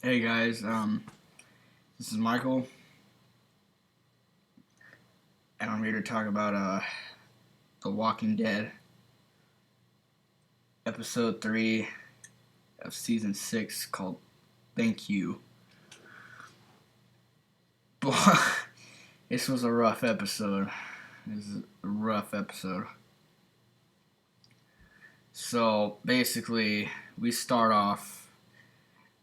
Hey guys, this is Michael, and I'm here to talk about The Walking Dead, episode 3 of season 6, called Thank You. This was a rough episode. This is a rough episode. So basically, we start off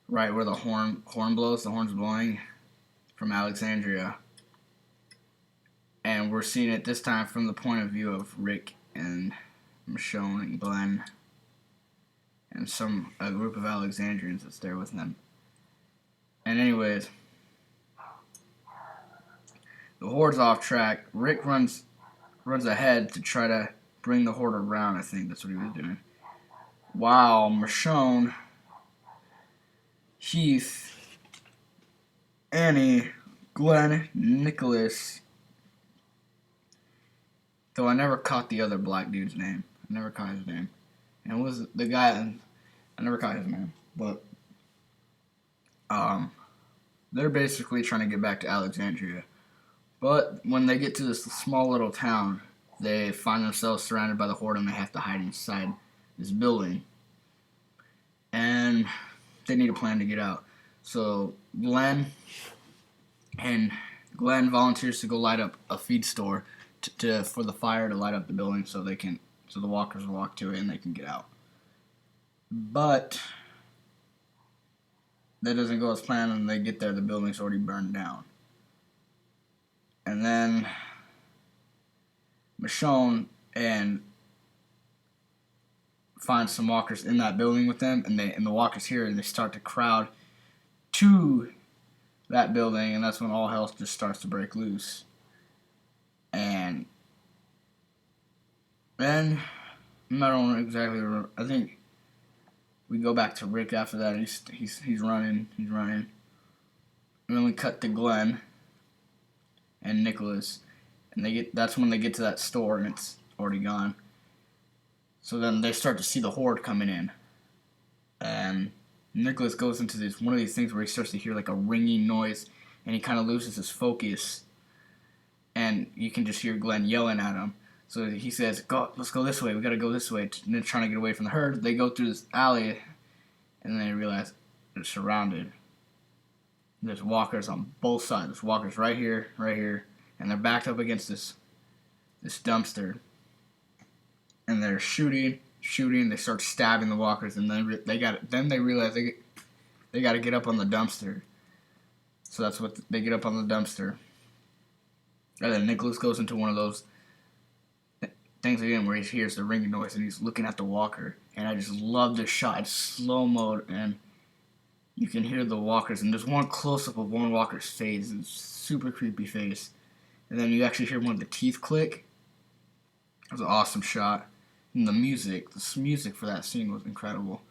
right where the horn blows. The horn's blowing from Alexandria, and we're seeing it this time from the point of view of Rick and Michonne and Glenn and a group of Alexandrians that's there with them. And anyways, the horde's off track. Rick runs ahead to try to bring the horde around. I think that's what he was doing. While Michonne, Heath, Annie, Glenn, Nicholas. Though I never caught the other black dude's name. I never caught his name. And it was the guy. I never caught his name, but they're basically trying to get back to Alexandria. But when they get to this small little town, they find themselves surrounded by the horde and they have to hide inside this building. And they need a plan to get out. So Glenn volunteers to go light up a feed store for the fire to light up the building so the walkers will walk to it and they can get out. But that doesn't go as planned, and they get there, the building's already burned down. And then Michonne find some walkers in that building with them, and the walkers hear it, and they start to crowd to that building, and that's when all hell just starts to break loose. And then I don't exactly remember. I think we go back to Rick after that. He's running, and then we cut to Glenn and Nicholas, and that's when they get to that store, and it's already gone. So then they start to see the horde coming in, and Nicholas goes into one of these things where he starts to hear like a ringing noise, and he kind of loses his focus, and you can just hear Glenn yelling at him. So he says, let's go this way. We gotta go this way. And they're trying to get away from the herd. They go through this alley, and then they realize they're surrounded. There's walkers on both sides. There's walkers right here, and they're backed up against this dumpster. And they're shooting. They start stabbing the walkers, and then they realize they got to get up on the dumpster. So that's what they get up on the dumpster. And then Nicholas goes into one of those things again where he hears the ringing noise, and he's looking at the walker. And I just love this shot. It's slow mode, and you can hear the walkers. And there's one close up of one walker's face, and super creepy face. And then you actually hear one of the teeth click. It was an awesome shot. And the music for that scene was incredible.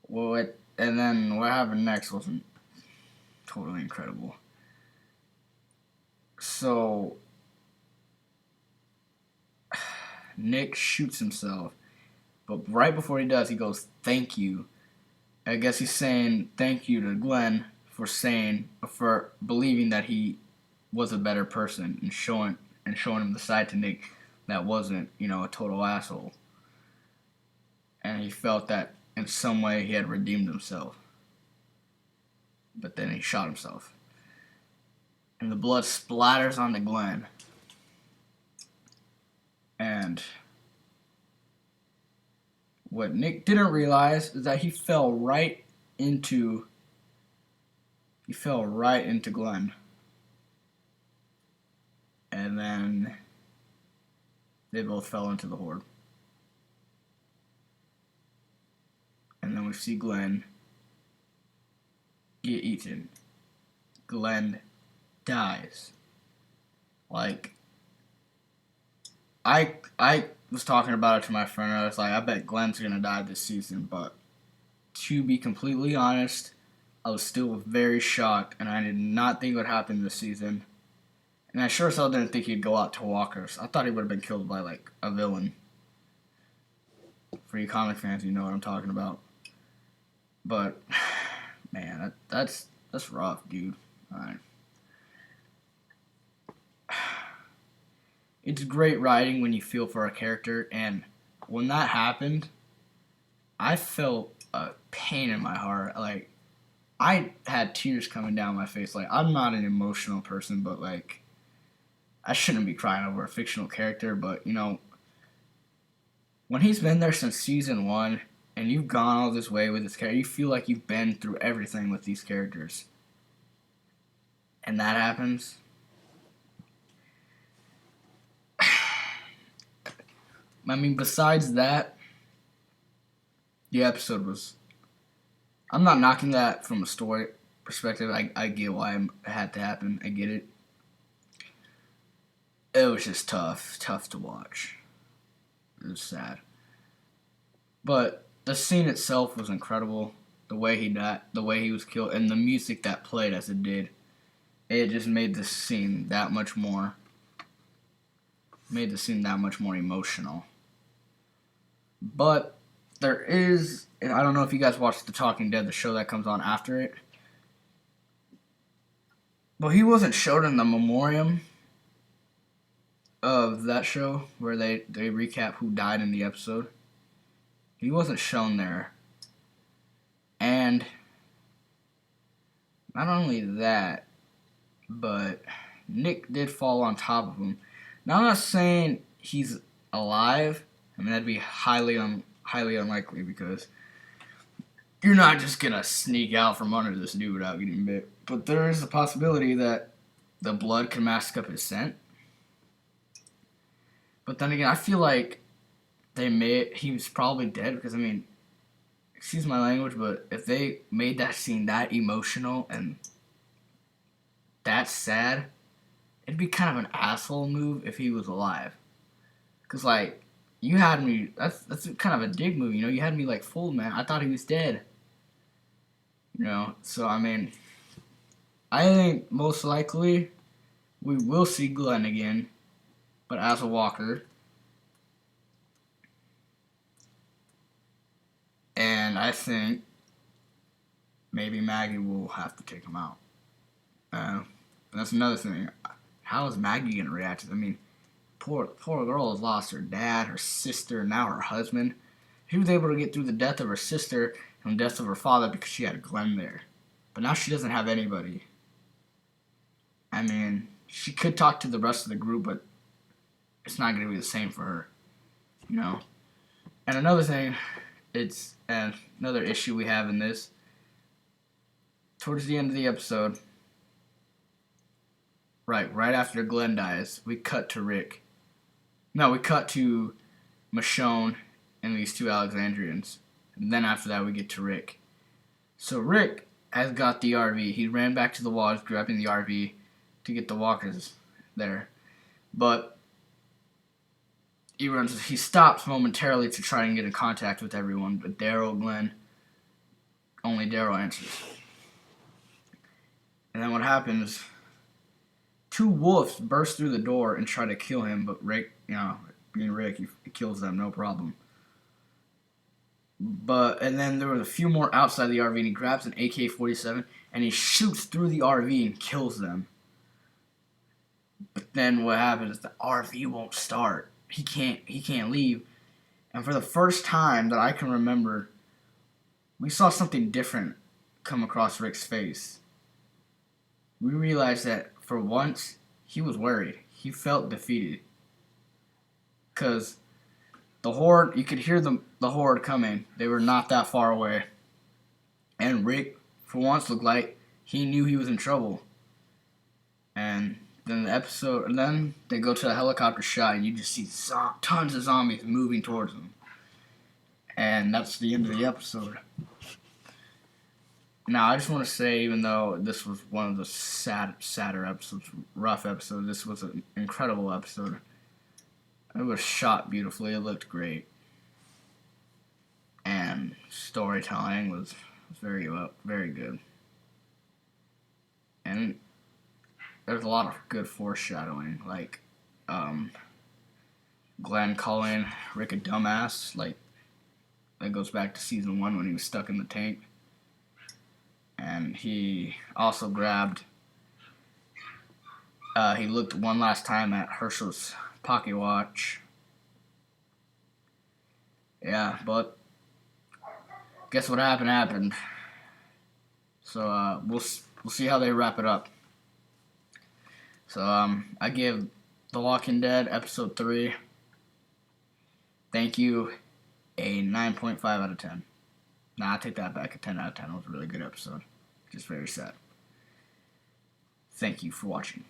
And then what happened next wasn't totally incredible. So Nick shoots himself, but right before he does, he goes, "Thank you." I guess he's saying thank you to Glenn for believing that he was a better person and showing him the side to Nick that wasn't, a total asshole. And he felt that in some way he had redeemed himself. But then he shot himself. And the blood splatters onto Glenn. And what Nick didn't realize is that he fell right into Glenn. And then they both fell into the horde. And then we see Glenn get eaten. Glenn dies. Like, I was talking about it to my friend. I was like, I bet Glenn's gonna die this season. But to be completely honest, I was still very shocked, and I did not think it would happen this season. And I sure as hell didn't think he'd go out to walkers. I thought he would have been killed by, like, a villain. For you comic fans, you know what I'm talking about. But Man, that's rough, dude. Alright. It's great writing when you feel for a character, and when that happened, I felt a pain in my heart. Like, I had tears coming down my face. Like, I'm not an emotional person, but like, I shouldn't be crying over a fictional character. But when he's been there since season one, and you've gone all this way with this character, you feel like you've been through everything with these characters, and that happens. I mean, besides that, the episode was. I'm not knocking that from a story perspective. I get why it had to happen. I get it. It was just tough to watch. It was sad, but the scene itself was incredible. The way he died, the way he was killed, and the music that played as it did, it just made the scene that much more. Made the scene that much more emotional. But there is, and I don't know if you guys watched The Talking Dead, the show that comes on after it. But he wasn't shown in the memoriam of that show where they recap who died in the episode. He wasn't shown there. And not only that, but Nick did fall on top of him. Now I'm not saying he's alive. I mean, that'd be highly unlikely because you're not just gonna sneak out from under this dude without getting bit. But there is a possibility that the blood can mask up his scent. But then again, I feel like he was probably dead because, I mean, excuse my language, but if they made that scene that emotional and that sad, it'd be kind of an asshole move if he was alive. Because, like, you had me, that's kind of a dig move, you had me, like, fooled, man. I thought he was dead. So, I mean, I think most likely we will see Glenn again, but as a walker. And I think maybe Maggie will have to take him out. That's another thing. How is Maggie going to react to it? I mean, poor girl has lost her dad, her sister, now her husband. She was able to get through the death of her sister and the death of her father because she had Glenn there. But now she doesn't have anybody. I mean, she could talk to the rest of the group, but it's not going to be the same for her. And another thing, it's another issue we have in this. Towards the end of the episode, right after Glenn dies, we cut to Rick. No, we cut to Michonne and these two Alexandrians. And then after that, we get to Rick. So Rick has got the RV. He ran back to the wall, grabbing the RV to get the walkers there. But he stops momentarily to try and get in contact with everyone. But Daryl, Glenn, only Daryl answers. And then what happens, two wolves burst through the door and try to kill him, but Rick, being Rick, he kills them, no problem. And then there were a few more outside the RV, and he grabs an AK-47, and he shoots through the RV and kills them. But then what happens is the RV won't start. He can't leave. And for the first time that I can remember, we saw something different come across Rick's face. We realized that for once, he was worried. He felt defeated. Because the Horde, you could hear the Horde coming. They were not that far away. And Rick, for once, looked like he knew he was in trouble. And then then they go to a helicopter shot, and you just see tons of zombies moving towards them. And that's the end of the episode. Now, I just want to say, even though this was one of the sadder episodes, rough episodes, this was an incredible episode. It was shot beautifully. It looked great. And storytelling was very good. And there's a lot of good foreshadowing, like Glenn calling Rick a dumbass, like that goes back to season 1 when he was stuck in the tank. and he also grabbed. He looked one last time at Herschel's pocket watch. Yeah, but guess what happened. So we'll see how they wrap it up. So I give The Walking Dead episode 3. Thank you, a 9.5 out of 10. Nah, I take that back. A 10 out of 10. It was a really good episode. Just very sad. Thank you for watching.